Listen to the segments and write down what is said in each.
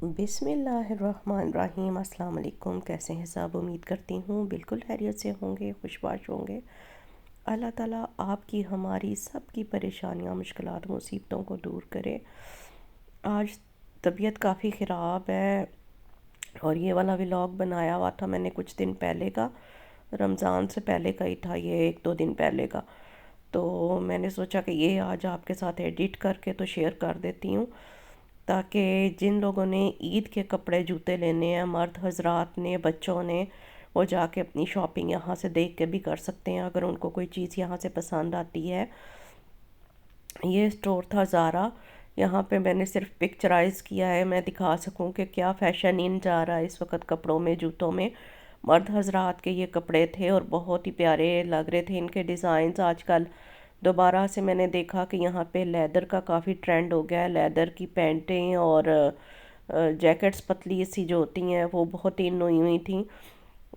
बिस्मिल्लाहिर्रहमानिर्रहीम। अस्सलाम वालेकुम। कैसे हैं सब? उम्मीद करती हूँ बिल्कुल खैरियत से होंगे, खुशबाश होंगे। अल्लाह ताला आपकी हमारी सब की परेशानियाँ, मुश्किलात, मुसीबतों को दूर करे। आज तबीयत काफ़ी ख़राब है और ये वाला व्लॉग बनाया हुआ था मैंने कुछ दिन पहले का, रमज़ान से पहले का ही था ये, 1-2 दिन पहले का। तो मैंने सोचा कि ये आज आपके साथ एडिट करके तो शेयर कर देती हूँ, ताकि जिन लोगों ने ईद के कपड़े जूते लेने हैं, मर्द हजरात ने, बच्चों ने, वो जाके अपनी शॉपिंग यहाँ से देख के भी कर सकते हैं अगर उनको कोई चीज़ यहाँ से पसंद आती है। ये स्टोर था ज़ारा। यहाँ पे मैंने सिर्फ पिक्चराइज़ किया है, मैं दिखा सकूँ कि क्या फ़ैशन इन जा रहा है इस वक्त कपड़ों में, जूतों में। मर्द हजरात के ये कपड़े थे और बहुत ही प्यारे लग रहे थे इनके डिज़ाइंस। आजकल दोबारा से मैंने देखा कि यहाँ पे लेदर का काफ़ी ट्रेंड हो गया है। लेदर की पैंटें और जैकेट्स पतली सी जो होती हैं वो बहुत इन हुई हुई थी,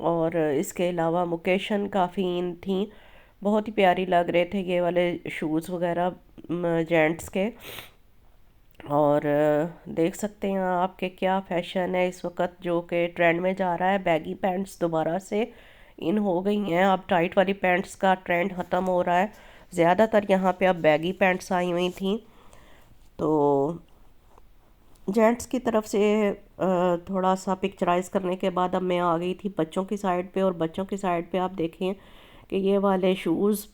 और इसके अलावा मुकेशन काफ़ी इन थी, बहुत ही प्यारी लग रहे थे ये वाले शूज़ वगैरह जेंट्स के। और देख सकते हैं आप कि क्या फ़ैशन है इस वक्त जो कि ट्रेंड में जा रहा है। बैगी पैंट्स दोबारा से इन हो गई हैं, अब टाइट वाली पैंट्स का ट्रेंड ख़त्म हो रहा है। ज़्यादातर यहाँ पे अब बैगी पैंट्स आई हुई थी। तो जेंट्स की तरफ से थोड़ा सा पिक्चराइज़ करने के बाद अब मैं आ गई थी बच्चों की साइड पे, और बच्चों की साइड पे आप देखें कि ये वाले शूज़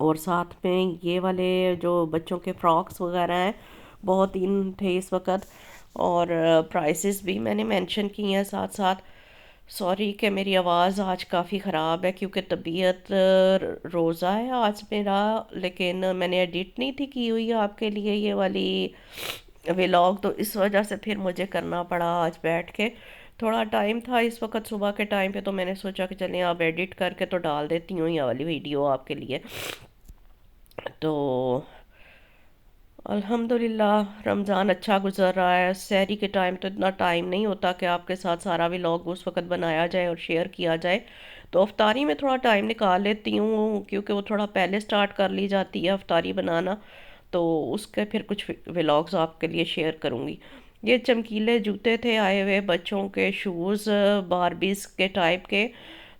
और साथ में ये वाले जो बच्चों के फ्रॉक्स वगैरह हैं बहुत इन थे इस वक्त। और प्राइसेस भी मैंने मेंशन की हैं साथ साथ। सॉरी कि मेरी आवाज़ आज काफ़ी ख़राब है क्योंकि तबीयत रोज़ा है आज मेरा, लेकिन मैंने एडिट नहीं थी की हुई आपके लिए ये वाली व्लॉग, तो इस वजह से फिर मुझे करना पड़ा आज बैठ के। थोड़ा टाइम था इस वक्त सुबह के टाइम पे, तो मैंने सोचा कि चलें अब एडिट करके तो डाल देती हूँ ये वाली वीडियो आपके लिए। तो अल्हम्दुलिल्लाह रमज़ान अच्छा गुजर रहा है। सहरी के टाइम तो इतना टाइम नहीं होता कि आपके साथ सारा व्लॉग उस वक्त बनाया जाए और शेयर किया जाए, तो अफ्तारी में थोड़ा टाइम निकाल लेती हूँ क्योंकि वो थोड़ा पहले स्टार्ट कर ली जाती है अफ्तारी बनाना। तो उसके फिर कुछ व्लॉग्स आपके लिए शेयर करूँगी। ये चमकीले जूते थे आए हुए, बच्चों के शूज़, बारबीज के टाइप के,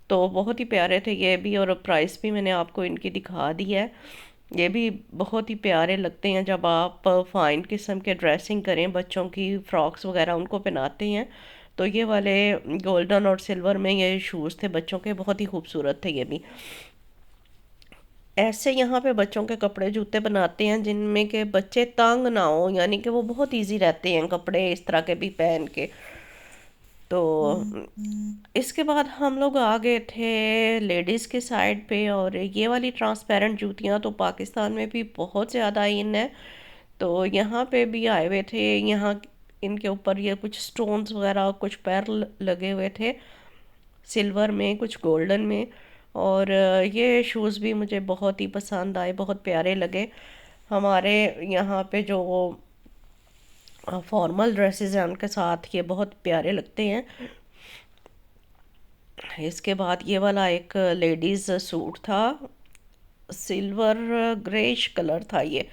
तो बहुत ही प्यारे थे ये भी, और प्राइस भी मैंने आपको इनकी दिखा दी है। ये भी बहुत ही प्यारे लगते हैं जब आप फाइन किस्म के ड्रेसिंग करें, बच्चों की फ्रॉक्स वगैरह उनको पहनाते हैं। तो ये वाले गोल्डन और सिल्वर में ये शूज़ थे बच्चों के, बहुत ही खूबसूरत थे ये भी। ऐसे यहाँ पे बच्चों के कपड़े जूते बनाते हैं जिनमें के बच्चे तंग ना हो, यानी कि वो बहुत इजी रहते हैं कपड़े इस तरह के भी पहन के। तो इसके बाद हम लोग आ गए थे लेडीज़ के साइड पे, और ये वाली ट्रांसपेरेंट जूतियाँ तो पाकिस्तान में भी बहुत ज़्यादा इन है, तो यहाँ पे भी आए हुए थे। यहाँ इनके ऊपर ये कुछ स्टोन्स वगैरह, कुछ पर्ल लगे हुए थे, सिल्वर में, कुछ गोल्डन में। और ये शूज़ भी मुझे बहुत ही पसंद आए, बहुत प्यारे लगे। हमारे यहाँ पे जो फॉर्मल ड्रेसेस हैं उनके साथ ये बहुत प्यारे लगते हैं। इसके बाद ये वाला एक लेडीज़ सूट था, सिल्वर ग्रेश कलर था ये,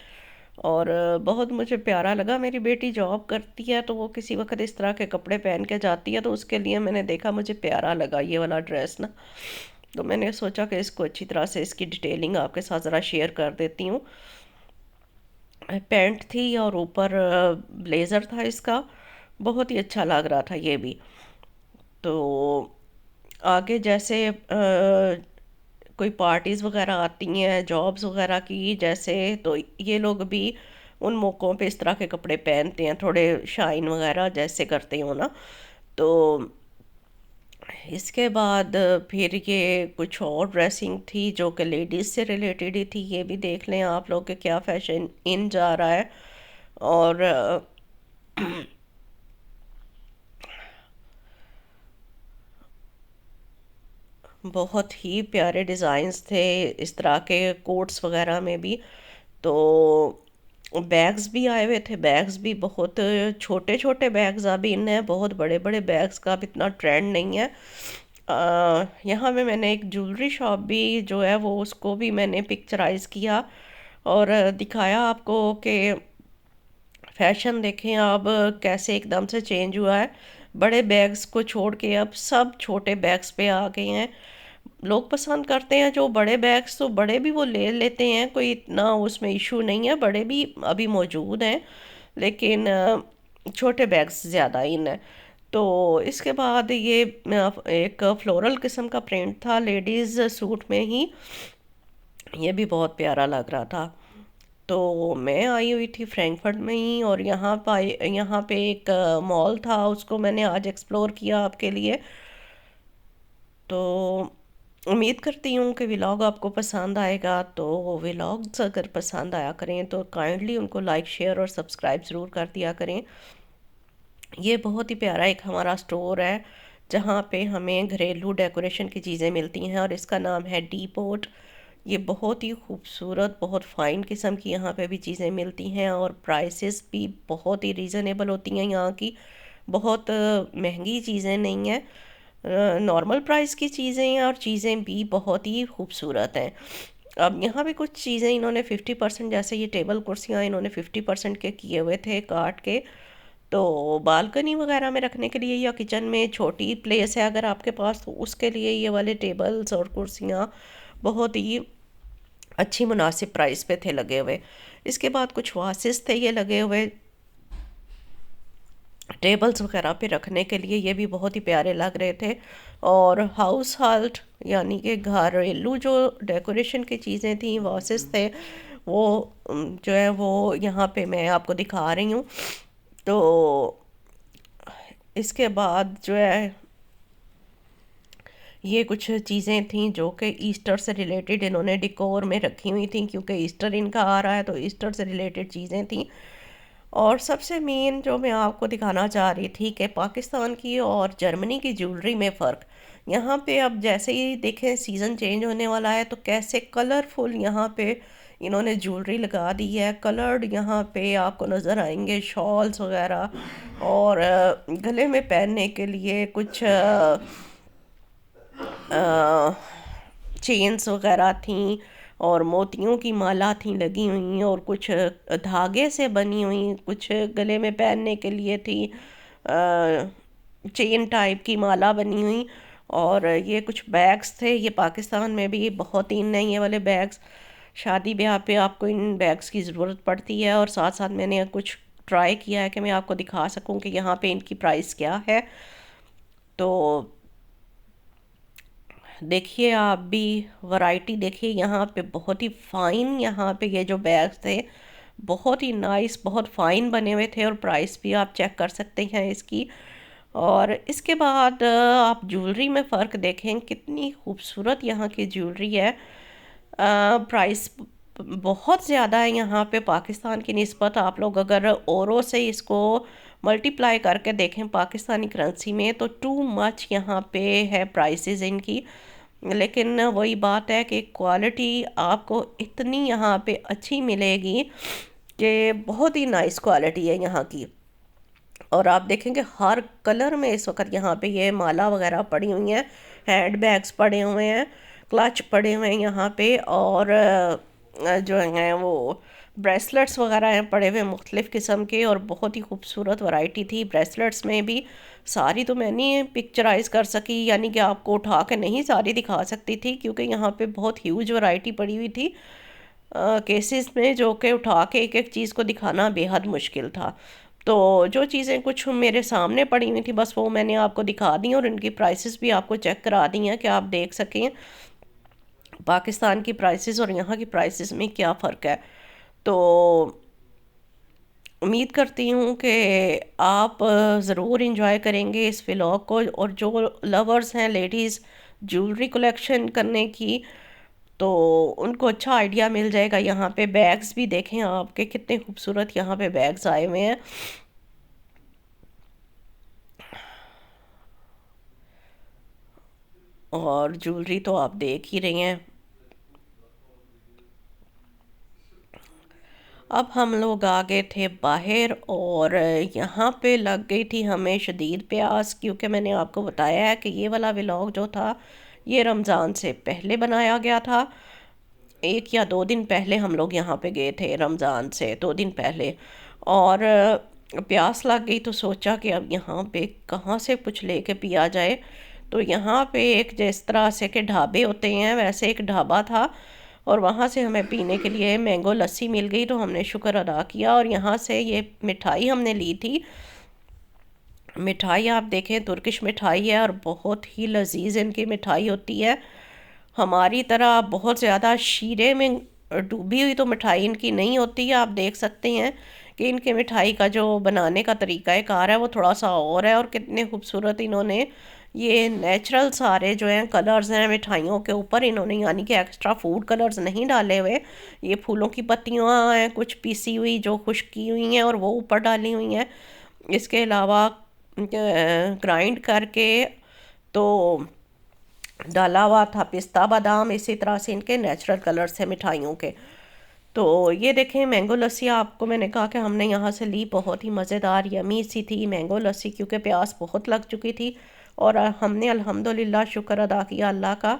और बहुत मुझे प्यारा लगा। मेरी बेटी जॉब करती है तो वो किसी वक्त इस तरह के कपड़े पहन के जाती है, तो उसके लिए मैंने देखा, मुझे प्यारा लगा ये वाला ड्रेस ना, तो मैंने सोचा कि इसको अच्छी तरह से इसकी डिटेलिंग आपके साथ ज़रा शेयर कर देती हूँ। पैंट थी और ऊपर ब्लेज़र था इसका, बहुत ही अच्छा लग रहा था ये भी। तो आगे जैसे कोई पार्टीज़ वगैरह आती हैं, जॉब्स वगैरह की जैसे, तो ये लोग भी उन मौक़ों पे इस तरह के कपड़े पहनते हैं, थोड़े शाइन वगैरह जैसे करते हो ना। तो इसके बाद फिर ये कुछ और ड्रेसिंग थी जो कि लेडीज़ से रिलेटेड ही थी, ये भी देख लें आप लोग कि क्या फ़ैशन इन जा रहा है। और बहुत ही प्यारे डिज़ाइंस थे इस तरह के कोट्स वगैरह में भी। तो बैग्स भी आए हुए थे, बैग्स भी बहुत छोटे छोटे बैग्स अब इन है, बहुत बड़े बड़े बैग्स का अब इतना ट्रेंड नहीं है। यहाँ में मैंने एक ज्वेलरी शॉप भी जो है वो, उसको भी मैंने पिक्चराइज़ किया और दिखाया आपको कि फैशन देखें अब कैसे एकदम से चेंज हुआ है। बड़े बैग्स को छोड़ के अब सब छोटे बैग्स पे आ गए हैं। लोग पसंद करते हैं जो बड़े बैग्स, तो बड़े भी वो ले लेते हैं, कोई इतना उसमें इशू नहीं है, बड़े भी अभी मौजूद हैं, लेकिन छोटे बैग्स ज़्यादा इन है। तो इसके बाद ये एक फ्लोरल किस्म का प्रिंट था लेडीज़ सूट में ही, ये भी बहुत प्यारा लग रहा था। तो मैं आई हुई थी फ्रैंकफर्ट में ही, और यहाँ पे एक मॉल था, उसको मैंने आज एक्सप्लोर किया आपके लिए। तो उम्मीद करती हूँ कि व्लॉग आपको पसंद आएगा। तो व्लॉग्स अगर पसंद आया करें तो काइंडली उनको लाइक शेयर और सब्सक्राइब ज़रूर कर दिया करें। ये बहुत ही प्यारा एक हमारा स्टोर है जहाँ पे हमें घरेलू डेकोरेशन की चीज़ें मिलती हैं, और इसका नाम है डीपोट। ये बहुत ही खूबसूरत, बहुत फ़ाइन किस्म की यहाँ पे भी चीज़ें मिलती हैं, और प्राइसेस भी बहुत ही रीज़नेबल होती हैं यहाँ की। बहुत महंगी चीज़ें नहीं हैं, नॉर्मल प्राइस की चीज़ें हैं, और चीज़ें भी बहुत ही खूबसूरत हैं। अब यहाँ पे कुछ चीज़ें इन्होंने 50%, जैसे ये टेबल कुर्सियाँ इन्होंने 50% के किए हुए थे काट के। तो बालकनी वगैरह में रखने के लिए या किचन में छोटी प्लेस है अगर आपके पास, तो उसके लिए ये वाले टेबल्स और कुर्सियाँ बहुत ही अच्छी मुनासिब प्राइस पे थे लगे हुए। इसके बाद कुछ वासिस थे ये लगे हुए टेबल्स वगैरह पे रखने के लिए, ये भी बहुत ही प्यारे लग रहे थे। और हाउस होल्ड यानी कि घरेलू जो डेकोरेशन की चीज़ें थी, वासिस थे, वो जो है वो यहाँ पे मैं आपको दिखा रही हूँ। तो इसके बाद जो है ये कुछ चीज़ें थीं जो कि ईस्टर से रिलेटेड इन्होंने डिकोर में रखी हुई थी, क्योंकि ईस्टर इनका आ रहा है, तो ईस्टर से रिलेटेड चीज़ें थीं। और सबसे मेन जो मैं आपको दिखाना चाह रही थी कि पाकिस्तान की और जर्मनी की ज्वेलरी में फ़र्क। यहाँ पे अब जैसे ही देखें सीज़न चेंज होने वाला है, तो कैसे कलरफुल यहाँ पे इन्होंने ज्वेलरी लगा दी है। कलर्ड यहाँ पे आपको नज़र आएंगे शॉल्स वगैरह, और गले में पहनने के लिए कुछ चेन्स वगैरह थी, और मोतियों की माला थी लगी हुई, और कुछ धागे से बनी हुई कुछ गले में पहनने के लिए थी, चेन टाइप की माला बनी हुई। और ये कुछ बैग्स थे, ये पाकिस्तान में भी बहुत इन हैं ये वाले बैग्स। शादी ब्याह पे आपको इन बैग्स की ज़रूरत पड़ती है, और साथ साथ मैंने कुछ ट्राई किया है कि मैं आपको दिखा सकूं कि यहाँ पे इनकी प्राइस क्या है। तो देखिए आप भी वैरायटी देखिए यहाँ पे, बहुत ही फ़ाइन यहाँ पे ये जो बैग्स थे बहुत ही नाइस, बहुत फ़ाइन बने हुए थे, और प्राइस भी आप चेक कर सकते हैं इसकी। और इसके बाद आप ज्वेलरी में फ़र्क देखें, कितनी खूबसूरत यहाँ की ज्वेलरी है। प्राइस बहुत ज़्यादा है यहाँ पे पाकिस्तान की निस्बत। आप लोग अगर औरों से इसको मल्टीप्लाई करके देखें पाकिस्तानी करेंसी में, तो टू मच यहाँ पे है प्राइसेस इनकी। लेकिन वही बात है कि क्वालिटी आपको इतनी यहाँ पे अच्छी मिलेगी कि बहुत ही नाइस क्वालिटी है यहाँ की। और आप देखेंगे हर कलर में इस वक्त यहाँ पे ये माला वगैरह पड़ी हुई हैं, हैंड बैग्स पड़े हुए हैं, क्लच पड़े हुए हैं यहाँ पे, और जो हैं वो ब्रेसलेट्स वगैरह हैं पड़े हुए मुख्तलिफ़ किस्म के, और बहुत ही खूबसूरत वैरायटी थी ब्रेसलेट्स में भी। सारी तो मैं नहीं पिक्चराइज़ कर सकी, यानी कि आपको उठा के नहीं सारी दिखा सकती थी, क्योंकि यहाँ पे बहुत ह्यूज वैरायटी पड़ी हुई थी केसेस में, जो कि उठा के एक एक चीज़ को दिखाना बेहद मुश्किल था। तो जो चीज़ें कुछ मेरे सामने पड़ी हुई थी बस वो मैंने आपको दिखा दी, और इनकी प्राइसेस भी आपको चेक करा दी हैं कि आप देख सकें पाकिस्तान की प्राइसेस और यहाँ की प्राइसेस में क्या फ़र्क है। तो उम्मीद करती हूँ कि आप ज़रूर इंजॉय करेंगे इस व्लॉग को, और जो लवर्स हैं लेडीज़ ज्वेलरी कलेक्शन करने की, तो उनको अच्छा आइडिया मिल जाएगा। यहाँ पे बैग्स भी देखें आपके कितने खूबसूरत यहाँ पे बैग्स आए हुए हैं। और ज्वेलरी तो आप देख ही रही हैं। अब हम लोग आ गए थे बाहर, और यहाँ पे लग गई थी हमें शदीद प्यास, क्योंकि मैंने आपको बताया है कि ये वाला व्लॉग जो था ये रमज़ान से पहले बनाया गया था। 1 या 2 दिन पहले हम लोग यहाँ पे गए थे, रमज़ान से 2 दिन पहले। और प्यास लग गई तो सोचा कि अब यहाँ पे कहाँ से कुछ लेके पिया जाए। तो यहाँ पे एक जिस तरह से के ढाबे होते हैं वैसे एक ढाबा था, और वहाँ से हमें पीने के लिए मैंगो लस्सी मिल गई, तो हमने शुक्र अदा किया। और यहाँ से ये मिठाई हमने ली थी। मिठाई आप देखें तुर्किश मिठाई है और बहुत ही लजीज इनकी मिठाई होती है। हमारी तरह बहुत ज़्यादा शीरे में डूबी हुई तो मिठाई इनकी नहीं होती है। आप देख सकते हैं कि इनके मिठाई का जो बनाने का तरीका कार है वो थोड़ा सा और है। और कितने खूबसूरत इन्होंने ये नेचुरल सारे जो हैं कलर्स हैं मिठाइयों के ऊपर, इन्होंने यानी कि एक्स्ट्रा फूड कलर्स नहीं डाले हुए। ये फूलों की पत्तियाँ हैं कुछ पीसी हुई जो खुश्क की हुई हैं और वो ऊपर डाली हुई हैं। इसके अलावा ग्राइंड करके तो डाला हुआ था पिस्ता बादाम। इसी तरह से इनके नेचुरल कलर्स हैं मिठाइयों के। तो ये देखें मैंगो लस्सी आपको मैंने कहा कि हमने यहाँ से ली, बहुत ही मज़ेदार यमी सी थी मैंगो लस्सी, क्योंकि प्यास बहुत लग चुकी थी। और हमने अल्हम्दुलिल्लाह शुक्र अदा किया अल्लाह का